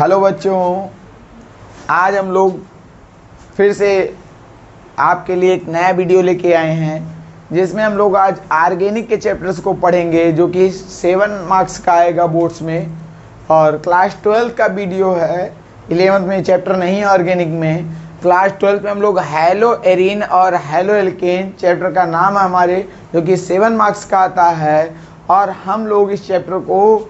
Hello बच्चों, आज हम लोग फिर से आपके लिए एक नया वीडियो लेके आए हैं जिसमें हम लोग आज ऑर्गेनिक के चैप्टर्स को पढ़ेंगे जो कि 7 मार्क्स का आएगा बोर्ड्स में। और क्लास 12 का वीडियो है, 11th में चैप्टर नहीं है ऑर्गेनिक में। क्लास 12 में हम लोग हैलो एरीन और हैलो एल्केन चैप्टर का नाम है हमारे, जो कि 7 मार्क्स का आता है। और हम लोग इस चैप्टर को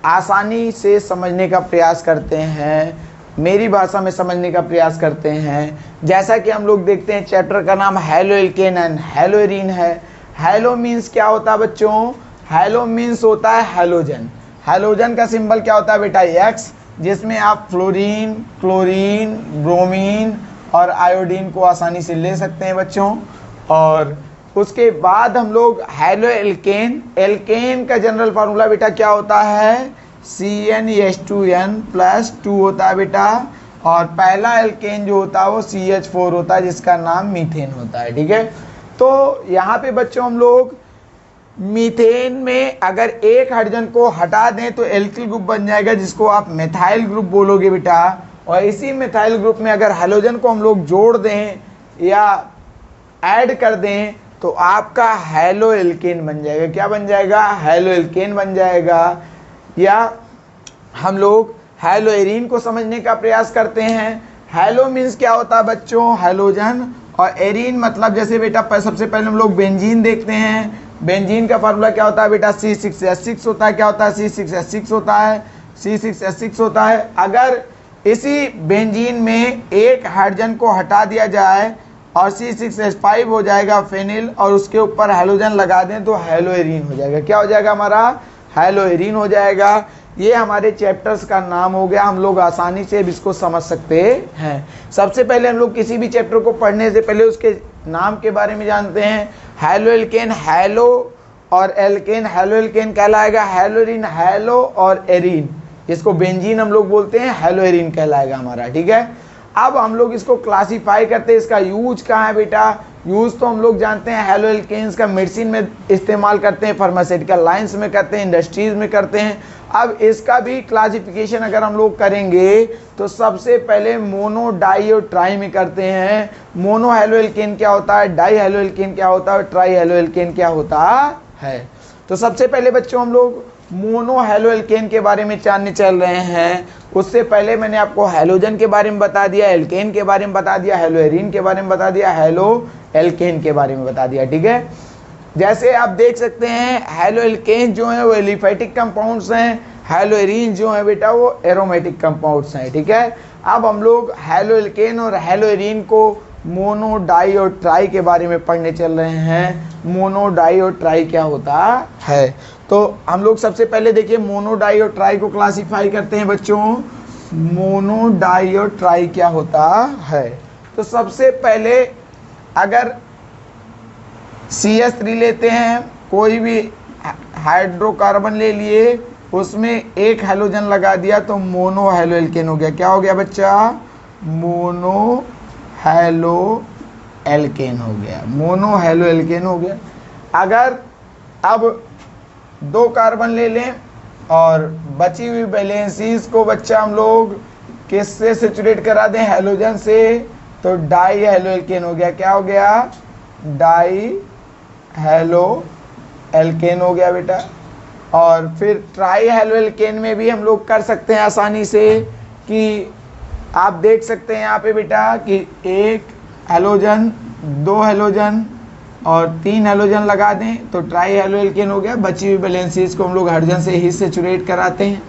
आसानी से समझने का प्रयास करते हैं, मेरी भाषा में समझने का प्रयास करते हैं। जैसा कि हम लोग देखते हैं चैप्टर का नाम hello alkene and hello arene है। हैलो मीन्स क्या होता है बच्चों? हैलो मीन्स होता है हैलोजन। हैलोजन का सिंबल क्या होता है बेटा? एक्स, जिसमें आप फ्लोरीन, क्लोरीन, ब्रोमीन और आयोडीन को आसानी से ले सकते हैं बच्चों। और उसके बाद हम लोग हैलो एल्केन, एल्केन का जनरल फार्मूला बेटा क्या होता है? CnH2n+2 होता है बेटा। और पहला एल्केन जो होता है वो CH4 होता है, जिसका नाम मीथेन होता है। ठीक है, तो यहाँ पे बच्चों हम लोग मीथेन में अगर एक हाइड्रोजन को हटा दें तो एल्किल ग्रुप बन जाएगा, जिसको आप मेथाइल ग्रुप बोलोगे बेटा। और इसी मेथाइल ग्रुप में अगर हैलोजन को हम लोग जोड़ दें या ऐड कर दें तो आपका हैलो एल्केन बन जाएगा। क्या बन जाएगा? हैलो एल्केन बन जाएगा। या हम लोग हैलो एरीन को समझने का प्रयास करते हैं। हैलो मीन्स क्या होता है बच्चों? हैलोजन। और एरीन मतलब जैसे बेटा सबसे पहले हम लोग बेंजीन देखते हैं। बेंजीन का फार्मूला क्या होता है बेटा? C6H6 होता है। क्या होता है? C6H6 होता है। C6H6 होता है। अगर इसी बेंजीन में एक हाइड्रोजन को हटा दिया जाए और C6H5 हो जाएगा फेनिल, और उसके ऊपर हैलोजन लगा दें तो हैलो एरीन हो जाएगा। क्या हो जाएगा हमारा? हैलो एरीन हो जाएगा। ये हमारे चैप्टर्स का नाम हो गया। हम लोग आसानी से इसको समझ सकते हैं। सबसे पहले हम लोग किसी भी चैप्टर को पढ़ने से पहले उसके नाम के बारे में जानते हैं। हैलो एल्केन, हैलो और एल्केन, हैलो एल्केन कहलाएगा। हैलो एरीन, हैलो और एरीन, इसको बेंजीन हम लोग बोलते हैं, हैलो एरीन कहलाएगा हमारा। ठीक है, अब हम लोग इसको क्लासीफाई करते हैं। इसका यूज कहाँ है बेटा? यूज तो हम लोग जानते हैं हैलो एल्केन्स का मेडिसिन में इस्तेमाल करते हैं, फार्मास्यूटिकल लाइंस में करते हैं, इंडस्ट्रीज में करते हैं। अब इसका भी क्लासिफिकेशन अगर हम लोग करेंगे तो सबसे पहले मोनो, डाई और ट्राई में करते हैं। मोनो हैलो एल्केन क्या होता है, डाई हैलो एल्केन क्या होता है, और ट्राई हैलो एल्केन क्या होता है। तो सबसे पहले बच्चों हम लोग मोनो हैलो एल्केन के बारे में जानने चल रहे हैं। उससे पहले मैंने आपको हैलोजन के बारे में बता दिया, एल्केन के बारे में बता दिया, हैलो एरीन के बारे में बता दिया, हैलो एल्केन के बारे में बता दिया। ठीक है, जैसे आप देख सकते हैं हैलो एल्केन जो है वो एलिफेटिक कंपाउंड्स हैं, हैलो एरीन जो है बेटा वो एरोमेटिक कंपाउंड्स हैं। ठीक है, अब हम लोग हैलो एल्केन और हैलो एरीन को मोनो, डाई और ट्राई के बारे में पढ़ने चल रहे हैं। मोनो, डाई और ट्राई क्या होता है, तो हम लोग सबसे पहले देखिए मोनो, डाई और ट्राई को क्लासीफाई करते हैं बच्चों। मोनो, डाई और ट्राई क्या होता है? तो सबसे पहले अगर CH3 लेते हैं, कोई भी हाइड्रोकार्बन ले लिए, उसमें एक हैलोजन लगा दिया तो मोनो हैलो एल्केन हो गया। क्या हो गया बच्चा? मोनो हैलो एल्केन हो गया। मोनो हैलो एल्केन हो गया। अगर अब 2 कार्बन ले लें और बची हुई वैलेंसीज को बच्चा हम लोग किससे सेचुरेट करा दें? हैलोजन से, तो डाई हैलो एल्केन हो गया। क्या हो गया? डाई हैलो एल्केन हो गया बेटा। और फिर ट्राई हैलो एल्केन में भी हम लोग कर सकते हैं आसानी से, कि आप देख सकते हैं यहाँ पे बेटा कि एक हैलोजन, 2 हैलोजन और 3 हैलोजन लगा दें तो ट्राई हैलो एल्केन हो गया। बची हुई वैलेंसीज को हम लोग हाइड्रोजन से ही सेचुरेट कराते हैं,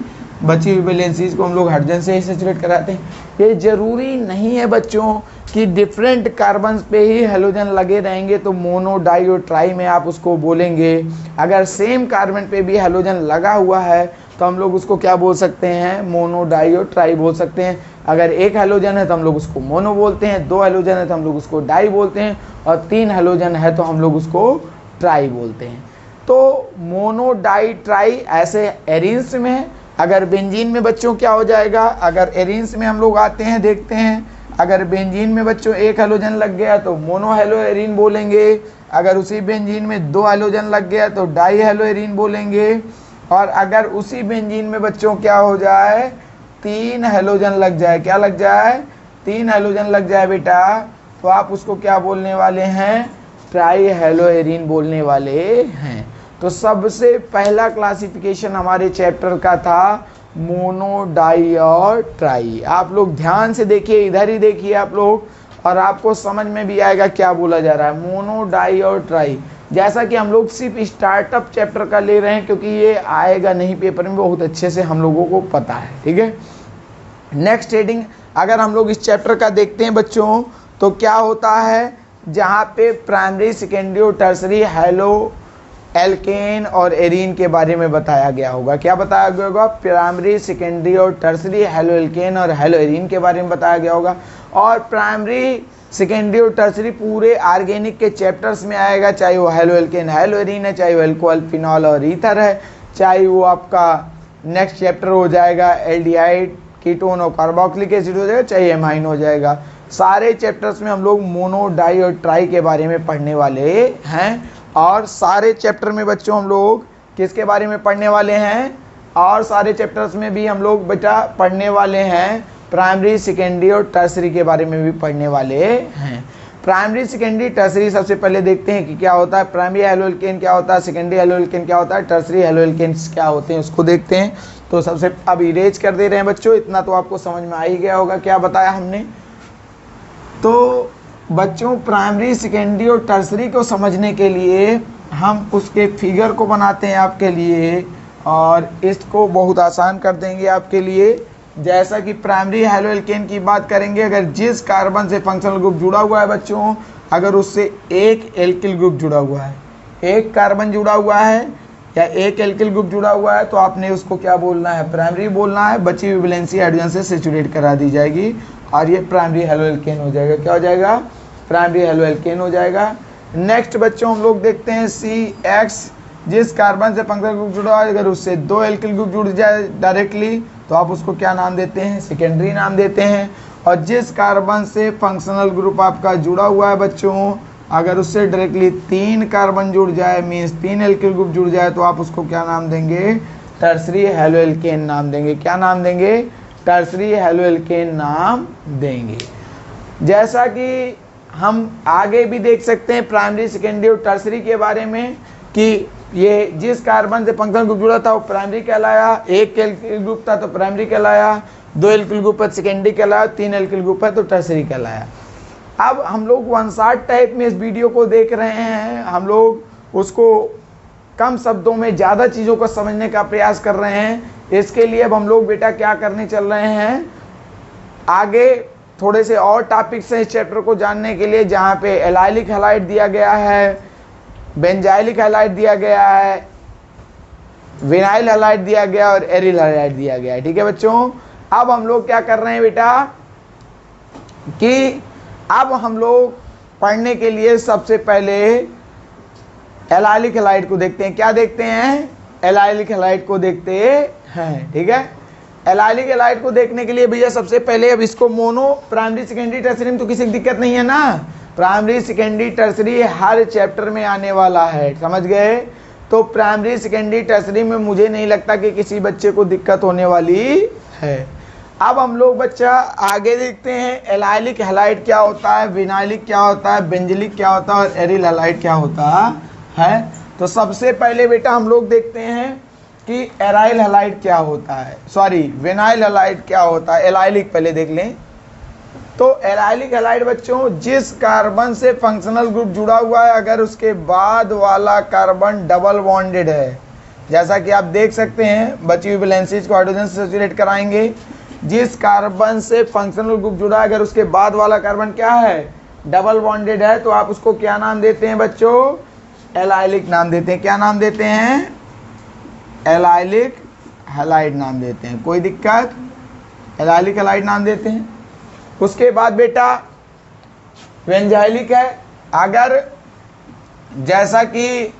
बची हुई वैलेंसीज को हम लोग हाइड्रोजन से ही सेचुरेट कराते हैं। ये जरूरी नहीं है बच्चों कि डिफरेंट कार्बन्स पे ही हैलोजन लगे रहेंगे तो मोनो, डाई और ट्राई में आप उसको बोलेंगे। अगर सेम कार्बन पे भी हैलोजन लगा हुआ है तो हम लोग उसको क्या बोल सकते हैं? मोनो, डाई और ट्राई बोल सकते हैं। अगर एक हैलोजन है तो हम लोग उसको मोनो बोलते हैं, 2 हैलोजन है तो हम लोग उसको डाई बोलते हैं, और 3 हैलोजन है तो हम लोग उसको ट्राई बोलते हैं। तो मोनो, डाई, ट्राई ऐसे एरीन्स में है। अगर बेंजीन में बच्चों क्या हो जाएगा? अगर एरीन्स में हम लोग आते हैं, देखते हैं, अगर बेंजीन में बच्चों एक हैलोजन लग गया तो मोनो हैलो एरीन बोलेंगे। अगर उसी बेंजीन में 2 हैलोजन लग गया तो डाई हैलो एरीन बोलेंगे। और अगर उसी बेंजीन में बच्चों क्या हो जाए, 3 हेलोजन लग जाए, क्या लग जाए, 3 हेलोजन लग जाए बेटा, तो आप उसको क्या बोलने वाले हैं, ट्राई हेलोएरिन बोलने वाले हैं। तो सबसे पहला क्लासिफिकेशन हमारे चैप्टर का था मोनो, डाई और ट्राई। आप लोग ध्यान से देखिए, इधर ही देखिए आप लोग, और आपको समझ में भी आएगा क्या बोला जा रहा है, मोनो, डाई और ट्राई। जैसा कि हम लोग सिर्फ स्टार्टअप चैप्टर का ले रहे हैं क्योंकि ये आएगा नहीं पेपर में, बहुत अच्छे से हम लोगों को पता है, ठीक है। नेक्स्ट हेडिंग अगर हम लोग इस चैप्टर का देखते हैं बच्चों, तो क्या होता है, जहाँ पे प्राइमरी, सेकेंडरी और टर्सरी हेलो एल्केन और एरीन के बारे में बताया गया होगा। क्या बताया गया होगा, प्राइमरी, सेकेंडरी और टर्सरी हेलो एल्केन और हेलो एरीन के बारे में बताया गया होगा। और प्राइमरी, सेकेंडरी और टर्सरी पूरे ऑर्गेनिक के चैप्टर्स में आएगा, चाहे वो हेलो एल्केन, हेलो एरीन है, चाहे वो अल्कोहल, फिनॉल और ईथर है, चाहे वो आपका नेक्स्ट चैप्टर हो जाएगा एल्डिहाइड, कीटोन और कार्बोक्सिलिक एसिड हो जाएगा, चाहे एमाइन हो जाएगा। सारे चैप्टर्स में हम लोग मोनो, डाई और ट्राई के बारे में पढ़ने वाले हैं। और सारे चैप्टर में बच्चों हम लोग किसके बारे में पढ़ने वाले हैं, और सारे चैप्टर्स में भी हम लोग बेटा पढ़ने वाले हैं प्राइमरी, सेकेंडरी और टर्सरी के बारे में भी पढ़ने वाले हैं। प्राइमरी, सेकेंडरी, टर्सरी सबसे पहले देखते हैं कि क्या होता है, प्राइमरी हेलो एल्केन क्या होता है, सेकेंडरी हेलो एल्केन क्या होता है, टर्सरी हेलो एल्केन क्या होते हैं, उसको देखते हैं। तो सबसे अब इरेज कर दे रहे हैं बच्चों, इतना तो आपको समझ में आ ही गया होगा क्या बताया हमने। तो बच्चों प्राइमरी, सेकेंडरी और टर्सरी को समझने के लिए हम उसके फिगर को बनाते हैं आपके लिए, और इसको बहुत आसान कर देंगे आपके लिए। जैसा कि प्राइमरी हेलो एल्केन की बात करेंगे, अगर जिस कार्बन से फंक्शनल ग्रुप जुड़ा हुआ है बच्चों, अगर उससे एक एल्किल ग्रुप जुड़ा हुआ है, एक कार्बन जुड़ा हुआ है या एक एल्किल ग्रुप जुड़ा हुआ है, तो आपने उसको क्या बोलना है, प्राइमरी बोलना है। बची हुई वैलेंसी हाइड्रोजन से सैचुरेट करा दी जाएगी और ये प्राइमरी हेलो एल्केन हो जाएगा। क्या हो जाएगा, प्राइमरी हेलो एल्केन हो जाएगा। नेक्स्ट बच्चों हम लोग देखते हैं CX, जिस कार्बन से फंक्शनल ग्रुप जुड़ा हुआ है, अगर उससे 2 एल्किल ग्रुप जुड़ जाए डायरेक्टली, तो आप उसको क्या नाम देते हैं, सेकेंडरी नाम देते हैं। और जिस कार्बन से फंक्शनल ग्रुप आपका जुड़ा हुआ है बच्चों, अगर उससे डायरेक्टली 3 कार्बन जुड़ जाए, मीन्स 3 एल्किल ग्रुप जुड़ जाए, तो आप उसको क्या नाम देंगे, टर्सरी हेलो एल्केन नाम देंगे। क्या नाम देंगे, टर्सरी हेलो एल्केन नाम देंगे। जैसा कि हम आगे भी देख सकते हैं प्राइमरी, सेकेंडरी और टर्सरी के बारे में, कि ये जिस कार्बन से फंक्शनल ग्रुप जुड़ा था वो प्राइमरी कहलाया, एक एल्किल ग्रुप था तो प्राइमरी कहलाया, 2 एल्किल ग्रुप है सेकेंडरी कहलाया, 3 एल्किल ग्रुप है तो टर्सरी कहलाया। अब हम लोग वन शॉट टाइप में इस वीडियो को देख रहे हैं, हम लोग उसको कम शब्दों में ज़्यादा चीज़ों को समझने का प्रयास कर रहे हैं। इसके लिए अब हम लोग बेटा क्या करने चल रहे हैं, आगे थोड़े से और टॉपिक्स हैं इस चैप्टर को जानने के लिए, जहाँ पे एलाइलिक हैलाइड दिया गया है, बेंजाइलिक हैलाइड दिया गया है, विनाइल हैलाइड दिया गया और एरिल हैलाइड दिया गया है। ठीक है बच्चों, अब हम लोग क्या कर रहे हैं बेटा, कि अब हम लोग पढ़ने के लिए सबसे पहले एलाइलिक हैलाइड को देखते हैं। क्या देखते हैं, एलाइलिक हैलाइड को देखते हैं। ठीक है, एलाइलिक हैलाइड को देखने के लिए भैया सबसे पहले अब इसको मोनो, प्राइमरी, सेकेंडरी, टर्सरी में तो किसी दिक्कत नहीं है ना, प्राइमरी, सेकेंडरी, टर्सरी हर चैप्टर में आने वाला है, समझ गए। तो प्राइमरी, सेकेंडरी, टर्सरी में मुझे नहीं लगता कि किसी बच्चे को दिक्कत होने वाली है। अब हम लोग बच्चा आगे देखते हैं एलाइलिक हैलाइड क्या होता है, विनाइलिक क्या होता है, बेंजिलिक क्या होता है और एरिल हैलाइड क्या होता है। तो सबसे पहले बेटा हम लोग देखते हैं कि एराइल हैलाइड क्या होता है, सॉरी विनाइल हैलाइड क्या होता है। एलाइलिक पहले देख लें। तो एलाइलिक हैलाइड बच्चों, जिस कार्बन से फंक्शनल ग्रुप जुड़ा हुआ है, अगर उसके बाद वाला कार्बन डबल बॉन्डेड है, जैसा कि आप देख सकते हैं, बची हुई वैलेंसीज को हाइड्रोजन से सैचुरेट कराएंगे। जिस कार्बन से फंक्शनल ग्रुप जुड़ा है, अगर उसके बाद वाला कार्बन क्या है, डबल बॉन्डेड है, तो आप उसको क्या नाम देते हैं बच्चों, एलाइलिक नाम देते हैं। क्या नाम देते हैं, एलाइलिक हैलाइड नाम देते हैं। कोई दिक्कत, एलाइलिक हैलाइड नाम देते हैं। उसके बाद बेटा बेंजाइलिक है, अगर जैसा कि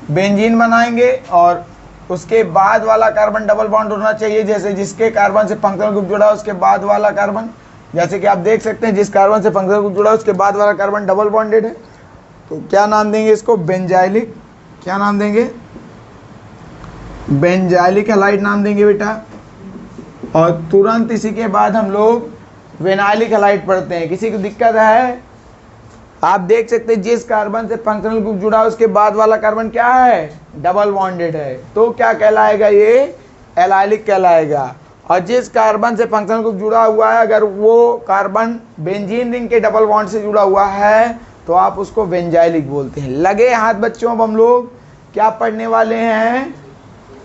बेंजीन बनाएंगे और उसके बाद वाला कार्बन डबल बॉन्ड होना चाहिए, जैसे जिसके कार्बन से फंक्शनल ग्रुप जुड़ा है उसके बाद वाला कार्बन, जैसे कि आप देख सकते हैं जिस कार्बन से फंक्शनल ग्रुप जुड़ा है उसके बाद वाला कार्बन डबल बॉन्डेड है, तो क्या नाम देंगे इसको, बेंजाइलिक। क्या नाम देंगे, बेंजाइलिक हैलाइड नाम देंगे बेटा। और तुरंत इसी के बाद हम लोग विनाइलिक हैलाइड पढ़ते हैं। किसी को दिक्कत है? आप देख सकते हैं जिस कार्बन से फंक्शनल ग्रुप जुड़ा है उसके बाद वाला कार्बन क्या है? डबल बॉन्डेड है, तो क्या कहलाएगा? ये एलाइलिक कहलाएगा। और जिस कार्बन से फंक्शनल ग्रुप जुड़ा हुआ है अगर वो कार्बन बेंजीन रिंग के डबल बॉन्ड से जुड़ा हुआ है तो आप उसको बेंजाइलिक बोलते हैं। लगे हाथ बच्चों, अब हम लोग क्या पढ़ने वाले हैं?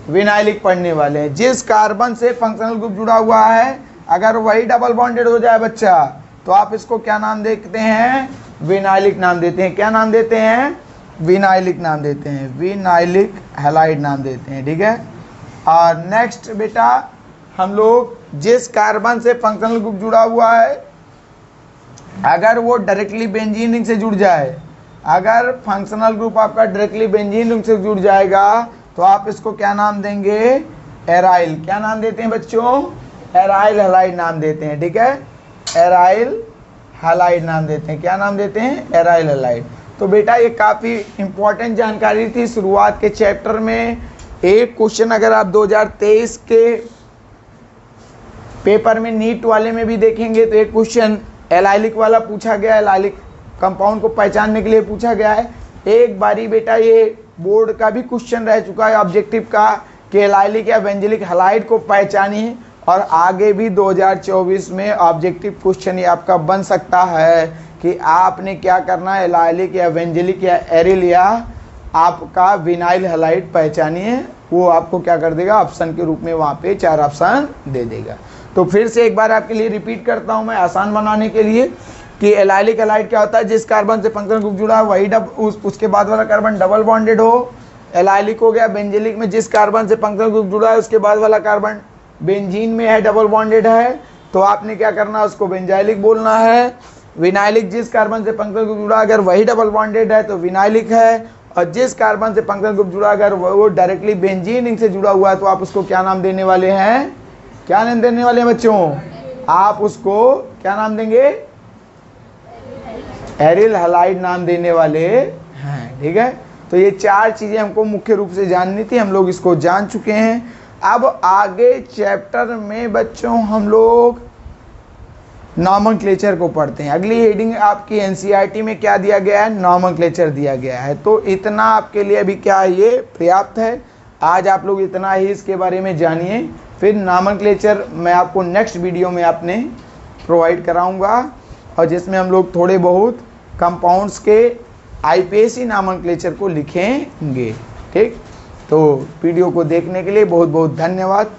विनाइलिक पढ़ने वाले हैं। जिस कार्बन से फंक्शनल ग्रुप जुड़ा हुआ है अगर वही डबल बॉन्डेड हो जाए बच्चा तो आप इसको क्या नाम देते हैं? विनाइलिक नाम देते हैं। क्या नाम देते हैं? विनाइलिक नाम देते हैं, विनाइलिक हैलाइड नाम देते हैं। ठीक है। और नेक्स्ट बेटा हम लोग जिस कार्बन से फंक्शनल ग्रुप जुड़ा हुआ है अगर वो डायरेक्टली बेंजीन रिंग से जुड़ जाए, अगर फंक्शनल ग्रुप आपका डायरेक्टली बेंजीन रिंग से जुड़ जाएगा तो आप इसको क्या नाम देंगे? एराइल। क्या नाम देते हैं बच्चों? एराइल हैलाइड नाम देते हैं। ठीक है, एराइल हैलाइड नाम देते हैं। क्या नाम देते हैं? Aryl halide. तो बेटा ये काफ़ी इंपॉर्टेंट जानकारी थी शुरुआत के चैप्टर में। एक क्वेश्चन अगर आप 2023 के पेपर में नीट वाले में भी देखेंगे तो एक क्वेश्चन एलाइलिक वाला पूछा गया है, एलाइलिक कंपाउंड को पहचानने के लिए पूछा गया है। एक बारी बेटा ये बोर्ड का भी क्वेश्चन रह चुका है ऑब्जेक्टिव का कि एलाइलिक या बेंजिलिक हैलाइड को पहचानिए, और आगे भी 2024 में ऑब्जेक्टिव क्वेश्चन ये आपका बन सकता है कि आपने क्या करना है, एलाइलिक या बेंजिलिक या एरिल या आपका विनाइल हैलाइड पहचानिए। वो आपको क्या कर देगा? ऑप्शन के रूप में वहाँ पे 4 ऑप्शन दे देगा। तो फिर से एक बार आपके लिए रिपीट करता हूँ मैं आसान बनाने के लिए कि एलाइलिक हैलाइड क्या होता है? जिस कार्बन से फंक्शनल ग्रुप जुड़ा है वही उसके बाद वाला कार्बन डबल बॉन्डेड हो, एलाइलिक हो गया। बेंजिलिक में जिस कार्बन से फंक्शनल ग्रुप जुड़ा है उसके बाद वाला कार्बन बेंजीन में है, डबल बॉन्डेड है, तो आपने क्या करना है? उसको बेंजाइलिक बोलना है। विनाइलिक जिस कार्बन से फंक्शनल ग्रुप जुड़ा अगर वही डबल बॉन्डेड है तो विनाइलिक है, और जिस कार्बन से फंक्शनल ग्रुप जुड़ा अगर वो डायरेक्टली बेंजीन रिंग से जुड़ा हुआ है तो आप उसको क्या नाम देने वाले हैं? क्या नाम देने वाले हैं बच्चों? आप उसको क्या नाम देंगे? एरिल हैलाइड नाम देने वाले हैं। ठीक है, तो ये 4 चीजें हमको मुख्य रूप से जाननी थी, हम लोग इसको जान चुके हैं। अब आगे चैप्टर में बच्चों हम लोग नॉमेनक्लेचर को पढ़ते हैं। अगली हेडिंग आपकी एनसीईआरटी में क्या दिया गया है? नॉमेनक्लेचर दिया गया है। तो इतना आपके लिए अभी क्या ये पर्याप्त है। आज आप लोग इतना ही इसके बारे में जानिए, फिर नॉमेनक्लेचर मैं आपको नेक्स्ट वीडियो में आपने प्रोवाइड कराऊंगा, और जिसमें हम लोग थोड़े बहुत कंपाउंड्स के आईपीएसी नॉमेनक्लेचर को लिखेंगे। ठीक, तो वीडियो को देखने के लिए बहुत बहुत धन्यवाद।